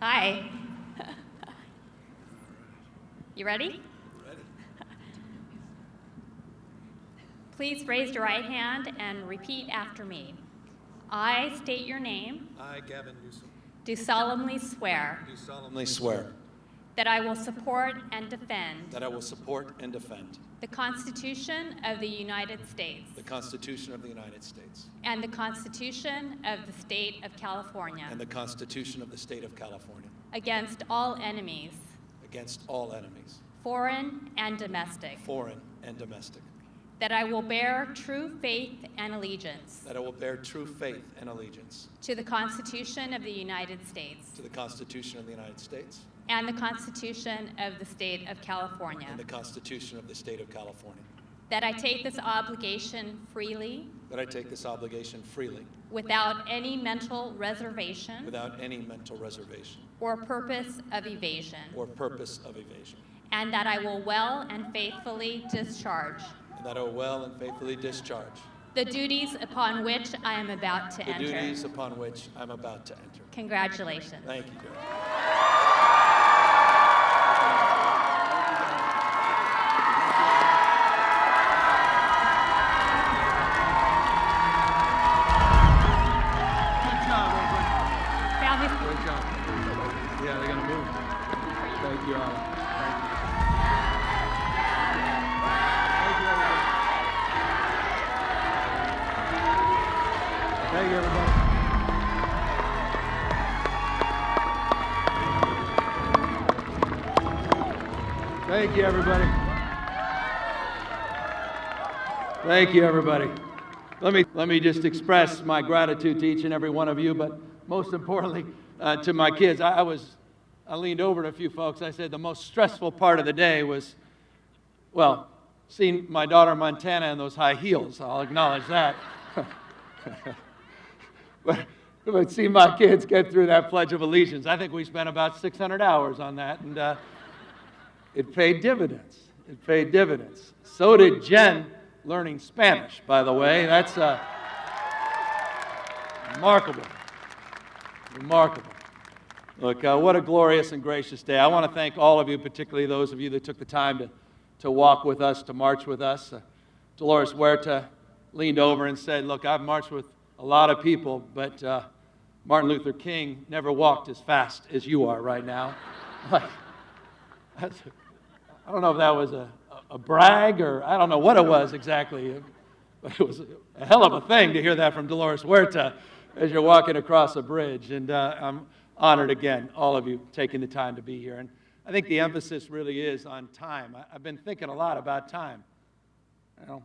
Hi. You ready? Ready. Please raise your right hand and repeat after me. I state your name. I, Gavin Newsom, Do solemnly swear do solemnly swear that I will support and defend that I will support and defend the Constitution of the United States the Constitution of the United States and the Constitution of the State of California and the Constitution of the State of California against all enemies, against all enemies, foreign and domestic, foreign and domestic, that I will bear true faith and allegiance that I will bear true faith and allegiance to the Constitution of the United States to the Constitution of the United States and the Constitution of the State of California, and the Constitution of the State of California, that I take this obligation freely that I take this obligation freely without any mental reservation without any mental reservation or purpose of evasion, or purpose of evasion, and that I will well and faithfully discharge and that I will well and faithfully discharge the duties upon which I am about to the enter. duties upon which I'm about to enter. Congratulations. Thank you, Judge. Great job. Yeah, they're going to move. Thank you, Anna. Thank you, everybody. Thank you, everybody. Thank you, everybody. Let me just express my gratitude to each and every one of you, but most importantly, to my kids. I leaned over to a few folks. I said the most stressful part of the day was, well, seeing my daughter Montana in those high heels. I'll acknowledge that. but seeing my kids get through that Pledge of Allegiance, I think we spent about 600 hours on that, and it paid dividends. It paid dividends. So did Jen learning Spanish, by the way. That's remarkable. Remarkable. Look, what a glorious and gracious day. I want to thank all of you, particularly those of you that took the time to walk with us, to march with us. Dolores Huerta leaned over and said, look, I've marched with a lot of people, but Martin Luther King never walked as fast as you are right now. Like, I don't know if that was a brag or I don't know what it was exactly. But it was a hell of a thing to hear that from Dolores Huerta as you're walking across a bridge. And I'm honored again, all of you taking the time to be here. And I think the emphasis really is on time. I've been thinking a lot about time. You know,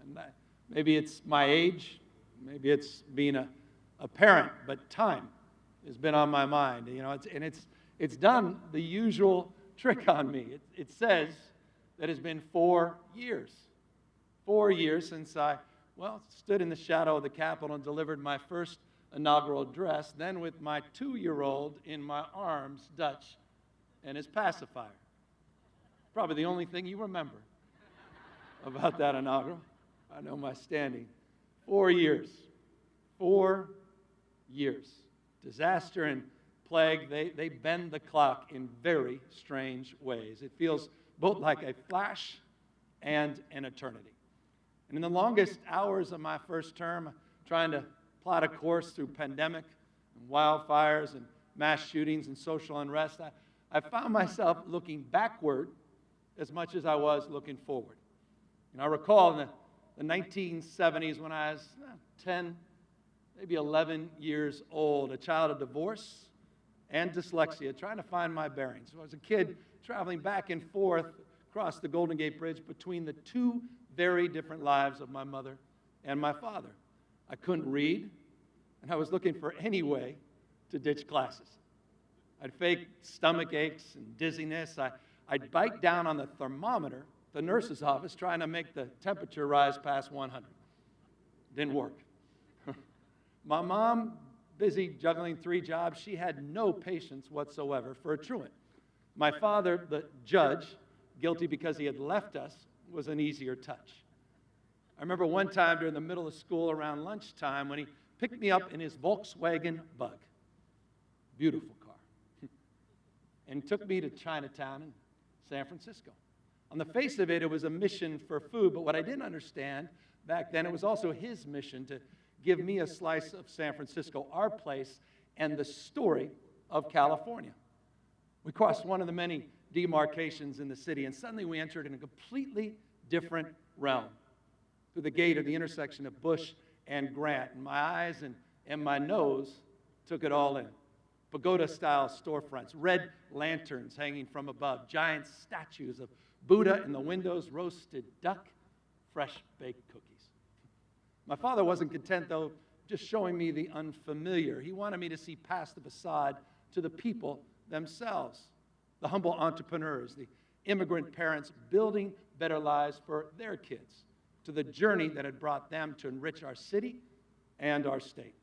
and maybe it's my age, maybe it's being a parent, but time has been on my mind. You know, it's done the usual trick on me. It says that it's been 4 years. 4 years since I, stood in the shadow of the Capitol and delivered my first inaugural address, then with my 2-year-old in my arms, Dutch, and his pacifier. Probably the only thing you remember about that inaugural. I know my standing. 4 years. 4 years. Disaster and plague, they bend the clock in very strange ways. It feels both like a flash and an eternity. And in the longest hours of my first term, trying to plot a course through pandemic and wildfires and mass shootings and social unrest, I found myself looking backward as much as I was looking forward. And I recall in the 1970s when I was 10, maybe 11 years old, a child of divorce and dyslexia, trying to find my bearings. So I was a kid traveling back and forth across the Golden Gate Bridge between the two very different lives of my mother and my father. I couldn't read, and I was looking for any way to ditch classes. I'd fake stomach aches and dizziness. I'd bite down on the thermometer, the nurse's office, trying to make the temperature rise past 100. Didn't work. My mom, busy juggling 3 jobs, she had no patience whatsoever for a truant. My father, the judge, guilty because he had left us, was an easier touch. I remember one time during the middle of school around lunchtime when he picked me up in his Volkswagen Bug. Beautiful car. and took me to Chinatown in San Francisco. On the face of it, it was a mission for food, but what I didn't understand back then, it was also his mission to give me a slice of San Francisco, our place, and the story of California. We crossed one of the many demarcations in the city, and suddenly we entered in a completely different realm through the gate of the intersection of Bush and Grant. And my eyes and my nose took it all in. Pagoda-style storefronts, red lanterns hanging from above, giant statues of Buddha in the windows, roasted duck, fresh baked cookies. My father wasn't content, though, just showing me the unfamiliar. He wanted me to see past the facade to the people themselves, the humble entrepreneurs, the immigrant parents building better lives for their kids, to the journey that had brought them to enrich our city and our state.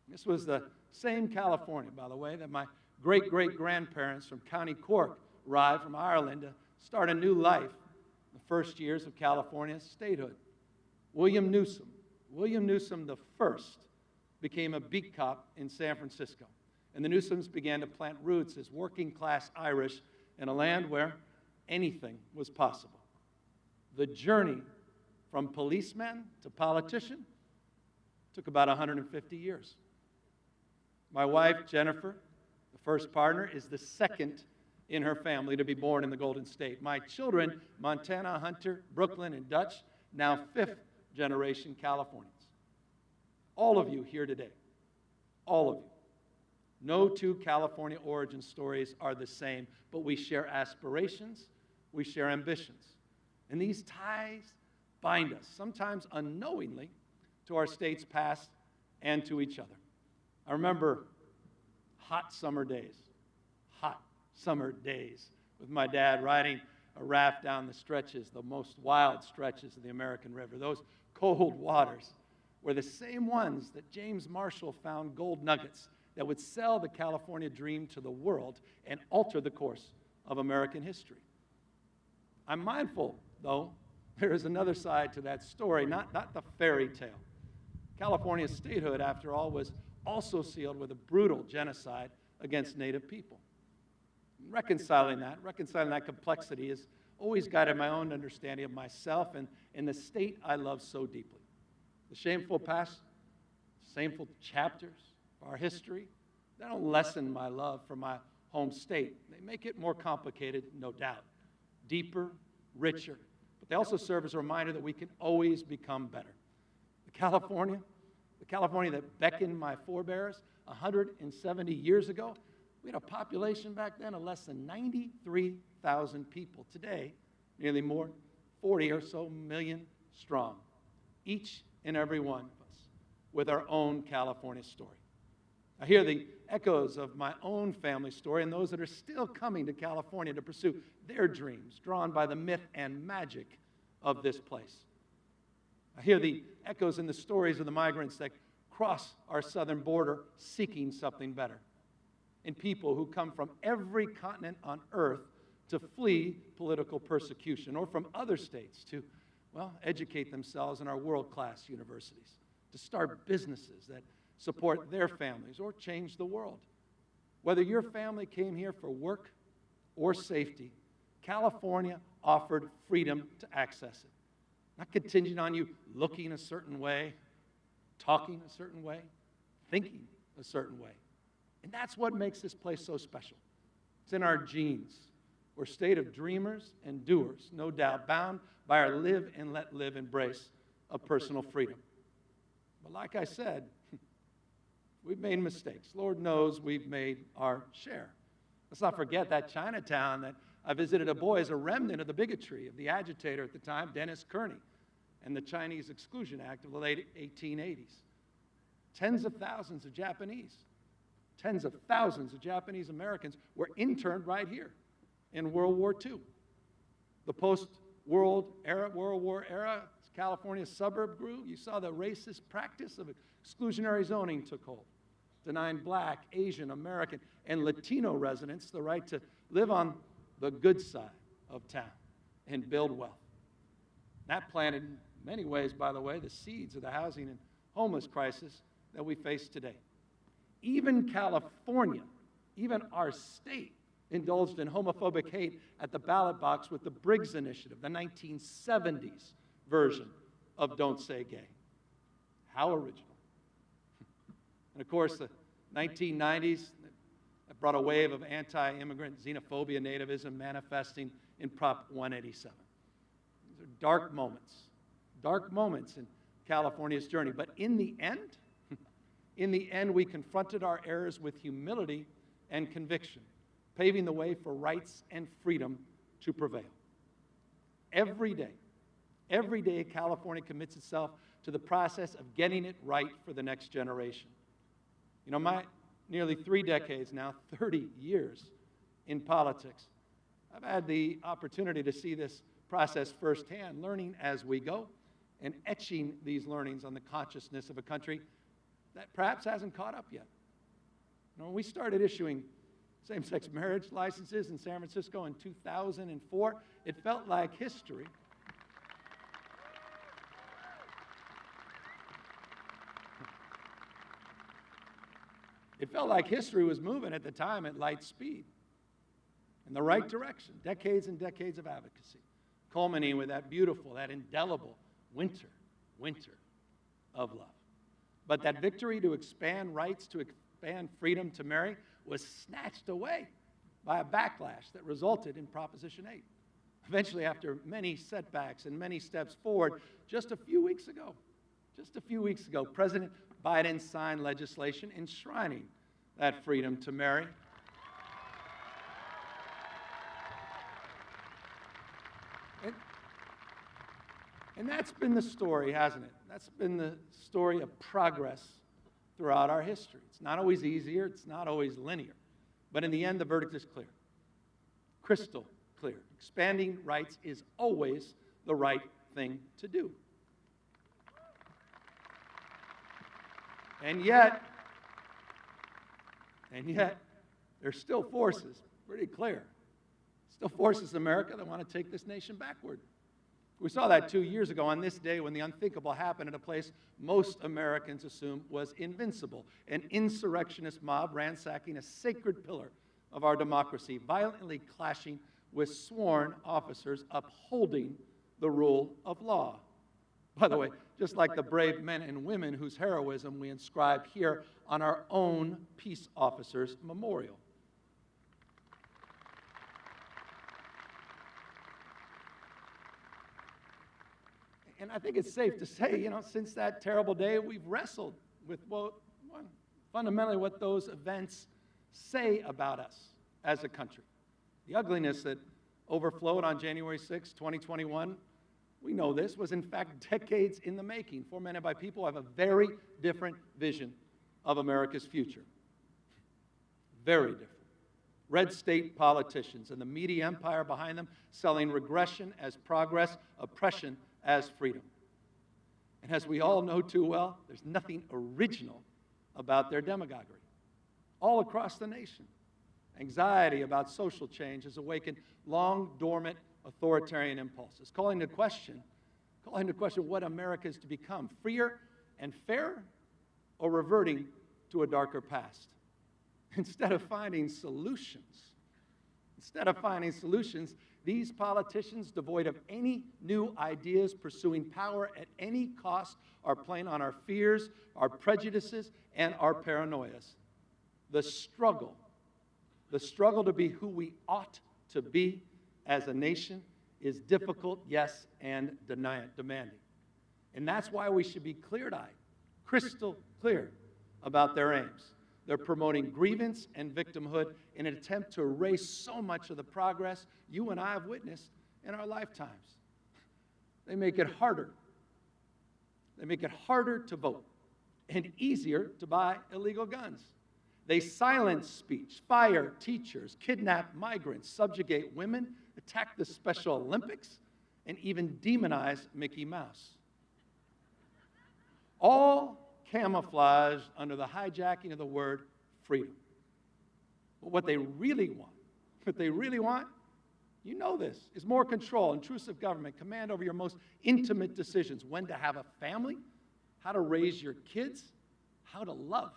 This was the same California, by the way, that my great-great-grandparents from County Cork arrived from Ireland to start a new life in the first years of California's statehood. William Newsom the first, became a beat cop in San Francisco. And the Newsoms began to plant roots as working-class Irish in a land where anything was possible. The journey from policeman to politician took about 150 years. My wife, Jennifer, the first partner, is the second in her family to be born in the Golden State. My children, Montana, Hunter, Brooklyn, and Dutch, now fifth-generation Californians. All of you here today, all of you. No two California origin stories are the same, but we share aspirations, we share ambitions. And these ties bind us, sometimes unknowingly, to our state's past and to each other. I remember hot summer days with my dad riding a raft down the stretches, the most wild stretches of the American River. Those cold waters were the same ones that James Marshall found gold nuggets that would sell the California dream to the world and alter the course of American history. I'm mindful, though, there is another side to that story, not the fairy tale. California's statehood, after all, was also sealed with a brutal genocide against Native people. Reconciling that complexity has always guided my own understanding of myself and the state I love so deeply. The shameful past, shameful chapters of our history, they don't lessen my love for my home state. They make it more complicated, no doubt, deeper, richer, but they also serve as a reminder that we can always become better. The California that beckoned my forebears 170 years ago, we had a population back then of less than 93,000 people. Today, nearly 40 or so million strong, each and every one of us with our own California story. I hear the echoes of my own family story and those that are still coming to California to pursue their dreams, drawn by the myth and magic of this place. I hear the echoes in the stories of the migrants that cross our southern border seeking something better, and people who come from every continent on earth to flee political persecution, or from other states to, educate themselves in our world-class universities, to start businesses that support their families or change the world. Whether your family came here for work or safety, California offered freedom to access it. Not contingent on you looking a certain way, talking a certain way, thinking a certain way. And that's what makes this place so special. It's in our genes. We're a state of dreamers and doers, no doubt, bound by our live and let live embrace of personal freedom. But like I said, we've made mistakes. Lord knows we've made our share. Let's not forget that Chinatown that I visited a boy is a remnant of the bigotry of the agitator at the time, Dennis Kearney, and the Chinese Exclusion Act of the late 1880s. Tens of thousands of Japanese Americans were interned right here in World War II. The post-World War era, as California's suburb grew, you saw the racist practice of exclusionary zoning took hold, denying Black, Asian, American, and Latino residents the right to live on the good side of town and build wealth. That planted, in many ways, by the way, the seeds of the housing and homeless crisis that we face today. Even California, even our state, indulged in homophobic hate at the ballot box with the Briggs Initiative, the 1970s version of Don't Say Gay. How original. And of course, the 1990s that brought a wave of anti-immigrant xenophobia, nativism manifesting in Prop 187. These are dark moments in California's journey. But in the end, we confronted our errors with humility and conviction, paving the way for rights and freedom to prevail. Every day, California commits itself to the process of getting it right for the next generation. You know, my nearly 3 decades now, 30 years in politics, I've had the opportunity to see this process firsthand, learning as we go and etching these learnings on the consciousness of a country that perhaps hasn't caught up yet. You know, when we started issuing same-sex marriage licenses in San Francisco in 2004, it felt like history. It felt like history was moving at the time at light speed in the right direction. Decades and decades of advocacy, culminating with that beautiful, that indelible winter of love. But that victory to expand rights, to expand freedom to marry, was snatched away by a backlash that resulted in Proposition 8. Eventually, after many setbacks and many steps forward, just a few weeks ago, President Biden signed legislation enshrining that freedom to marry. And that's been the story, hasn't it? That's been the story of progress throughout our history. It's not always easier, it's not always linear. But in the end, the verdict is clear. Crystal clear. Expanding rights is always the right thing to do. And yet, there's still forces, pretty clear, still forces in America that want to take this nation backward. We saw that 2 years ago on this day when the unthinkable happened at a place most Americans assumed was invincible. An insurrectionist mob ransacking a sacred pillar of our democracy, violently clashing with sworn officers upholding the rule of law. By the way, just like the brave men and women whose heroism we inscribe here on our own peace officers' memorial. And I think it's safe to say, since that terrible day, we've wrestled with fundamentally what those events say about us as a country. The ugliness that overflowed on January 6, 2021, we know this, was in fact decades in the making, fomented by people who have a very different vision of America's future. Very different. Red state politicians and the media empire behind them selling regression as progress, oppression as freedom. And as we all know too well, there's nothing original about their demagoguery. All across the nation, anxiety about social change has awakened long dormant authoritarian impulses, calling into question what America is to become, freer and fairer, or reverting to a darker past. Instead of finding solutions, these politicians, devoid of any new ideas, pursuing power at any cost, are playing on our fears, our prejudices, and our paranoias. The struggle to be who we ought to be as a nation is difficult, yes, and demanding. And that's why we should be clear-eyed, crystal clear about their aims. They're promoting grievance and victimhood in an attempt to erase so much of the progress you and I have witnessed in our lifetimes. They make it harder. They make it harder to vote and easier to buy illegal guns. They silence speech, fire teachers, kidnap migrants, subjugate women, attack the Special Olympics, and even demonize Mickey Mouse. All camouflaged under the hijacking of the word freedom. But what they really want, you know this, is more control, intrusive government, command over your most intimate decisions, when to have a family, how to raise your kids, how to love.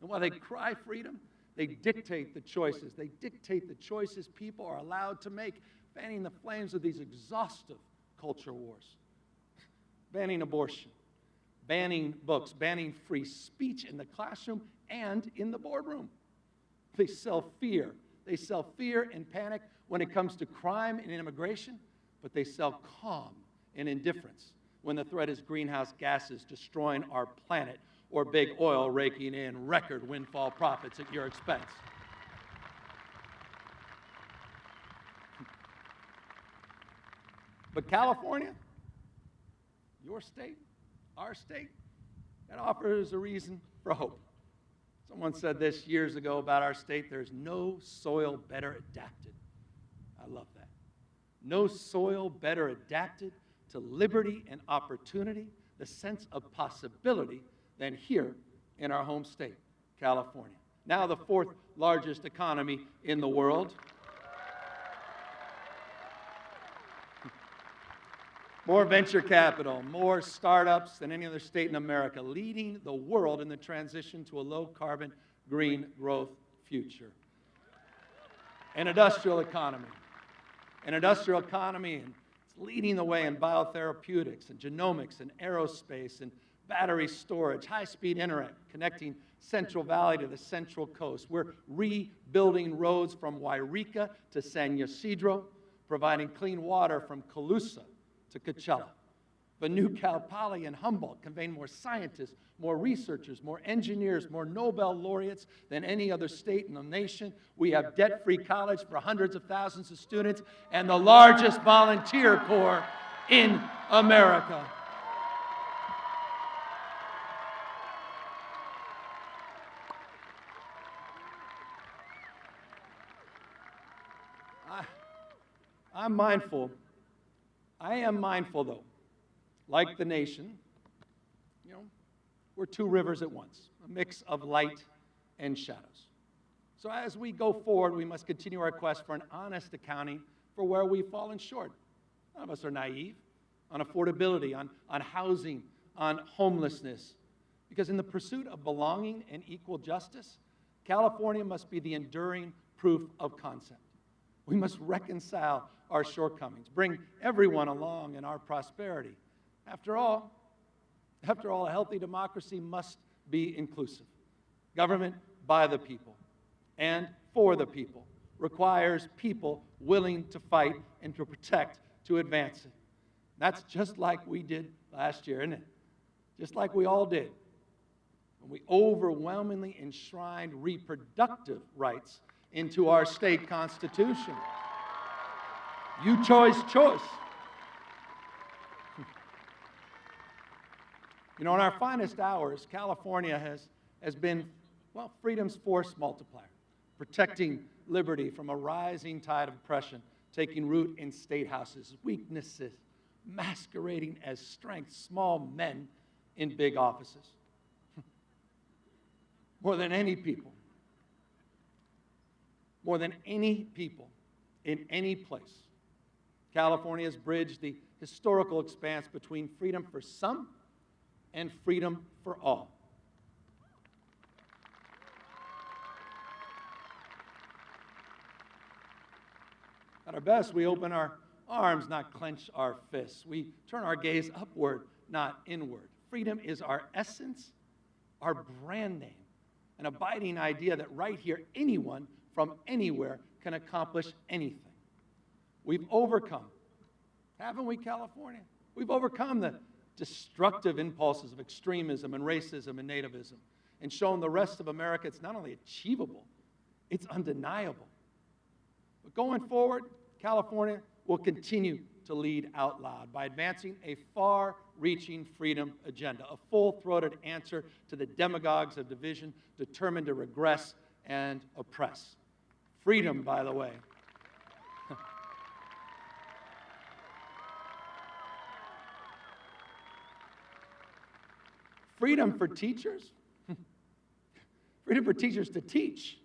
And while they cry freedom, They dictate the choices. They dictate the choices people are allowed to make, fanning the flames of these exhaustive culture wars. Banning abortion, banning books, banning free speech in the classroom and in the boardroom. They sell fear. They sell fear and panic when it comes to crime and immigration, but they sell calm and indifference when the threat is greenhouse gases destroying our planet or big oil raking in record windfall profits at your expense. But California, your state, our state, that offers a reason for hope. Someone said this years ago about our state: there's no soil better adapted. I love that. No soil better adapted to liberty and opportunity, the sense of possibility, than here in our home state, California. Now the fourth largest economy in the world. More venture capital, more startups than any other state in America, leading the world in the transition to a low-carbon, green growth future. An industrial economy, and it's leading the way in biotherapeutics and genomics and aerospace and battery storage, high-speed internet connecting Central Valley to the Central Coast. We're rebuilding roads from Wairika to San Ysidro, providing clean water from Colusa to Coachella. But New Cal Poly and Humboldt conveying more scientists, more researchers, more engineers, more Nobel laureates than any other state in the nation. We have debt-free college for hundreds of thousands of students and the largest volunteer corps in America. I am mindful, though, like the nation, we're two rivers at once, a mix of light and shadows. So as we go forward, we must continue our quest for an honest accounting for where we've fallen short. None of us are naive on affordability, on housing, on homelessness. Because in the pursuit of belonging and equal justice, California must be the enduring proof of concept. We must reconcile our shortcomings, bring everyone along in our prosperity. After all, a healthy democracy must be inclusive. Government by the people and for the people requires people willing to fight and to protect, to advance it. That's just like we did last year, isn't it? Just like we all did when we overwhelmingly enshrined reproductive rights into our state constitution. You chose choice. In our finest hours, California has been, freedom's force multiplier, protecting liberty from a rising tide of oppression, taking root in state houses, weaknesses masquerading as strength, small men in big offices. More than any people in any place, California has bridged the historical expanse between freedom for some and freedom for all. At our best, we open our arms, not clench our fists. We turn our gaze upward, not inward. Freedom is our essence, our brand name, an abiding idea that right here, anyone from anywhere can accomplish anything. We've overcome, haven't we, California? We've overcome the destructive impulses of extremism and racism and nativism and shown the rest of America it's not only achievable, it's undeniable. But going forward, California will continue to lead out loud by advancing a far-reaching freedom agenda, a full-throated answer to the demagogues of division determined to regress and oppress. Freedom, by the way. Freedom for teachers. Freedom for teachers to teach,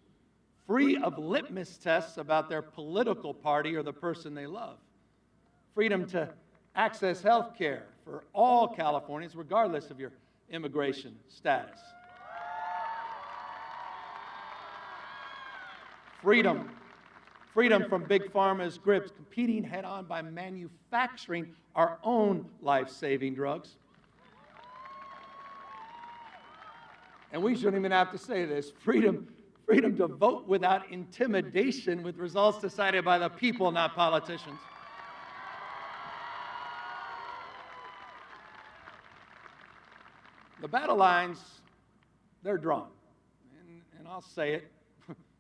free of litmus tests about their political party or the person they love. Freedom to access health care for all Californians, regardless of your immigration status. Freedom. Freedom from big pharma's grips, competing head-on by manufacturing our own life-saving drugs. And we shouldn't even have to say this. Freedom to vote without intimidation, with results decided by the people, not politicians. The battle lines, they're drawn. And I'll say it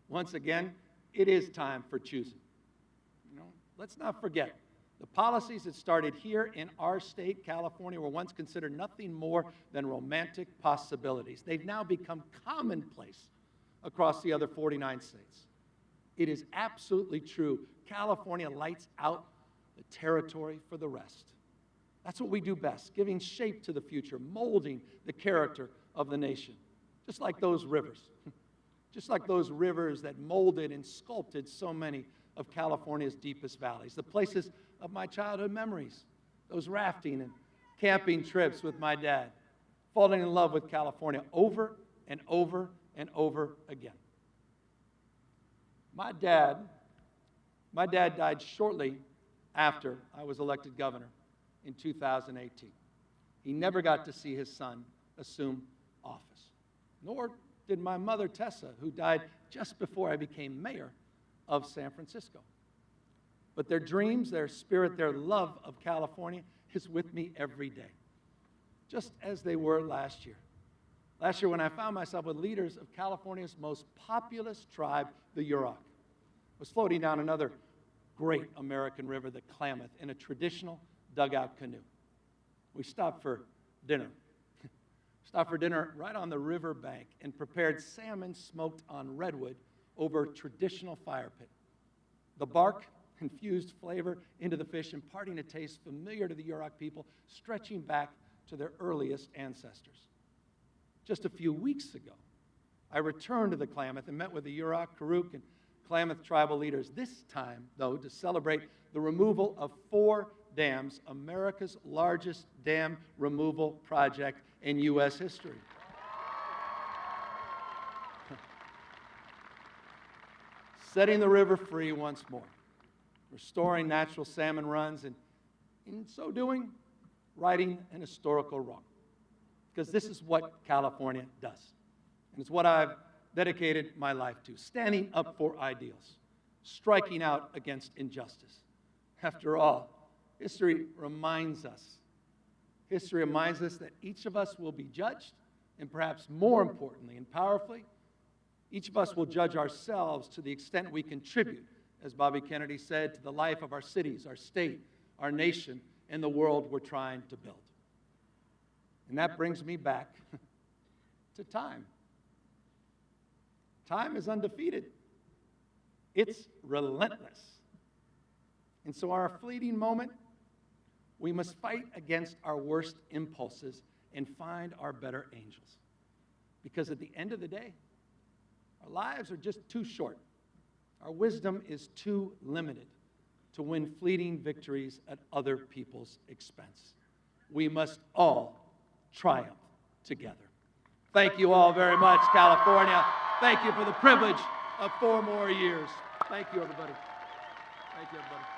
once again, it is time for choosing. Let's not forget, the policies that started here in our state, California, were once considered nothing more than romantic possibilities. They've now become commonplace across the other 49 states. It is absolutely true. California lights out the territory for the rest. That's what we do best, giving shape to the future, molding the character of the nation. Just like those rivers. Just like those rivers that molded and sculpted so many of California's deepest valleys, the places of my childhood memories, those rafting and camping trips with my dad, falling in love with California over and over and over again. My dad died shortly after I was elected governor in 2018. He never got to see his son assume office, nor did my mother, Tessa, who died just before I became mayor of San Francisco. But their dreams, their spirit, their love of California is with me every day, just as they were last year. Last year when I found myself with leaders of California's most populous tribe, the Yurok. I was floating down another great American river, the Klamath, in a traditional dugout canoe. We stopped for dinner. Stopped for dinner right on the river bank and prepared salmon smoked on redwood over a traditional fire pit. The bark infused flavor into the fish, imparting a taste familiar to the Yurok people, stretching back to their earliest ancestors. Just a few weeks ago, I returned to the Klamath and met with the Yurok, Karuk, and Klamath tribal leaders, this time, though, to celebrate the removal of 4 dams, America's largest dam removal project in U.S. history. Setting the river free once more, restoring natural salmon runs, and in so doing, righting an historical wrong. Because this is what California does. And it's what I've dedicated my life to, standing up for ideals, striking out against injustice. After all, history reminds us that each of us will be judged, and perhaps more importantly and powerfully, each of us will judge ourselves to the extent we contribute, as Bobby Kennedy said, to the life of our cities, our state, our nation, and the world we're trying to build. And that brings me back to time. Time is undefeated. It's relentless. And so our fleeting moment, we must fight against our worst impulses and find our better angels. Because at the end of the day, our lives are just too short. Our wisdom is too limited to win fleeting victories at other people's expense. We must all triumph together. Thank you all very much, California. Thank you for the privilege of 4 more years. Thank you, everybody. Thank you, everybody.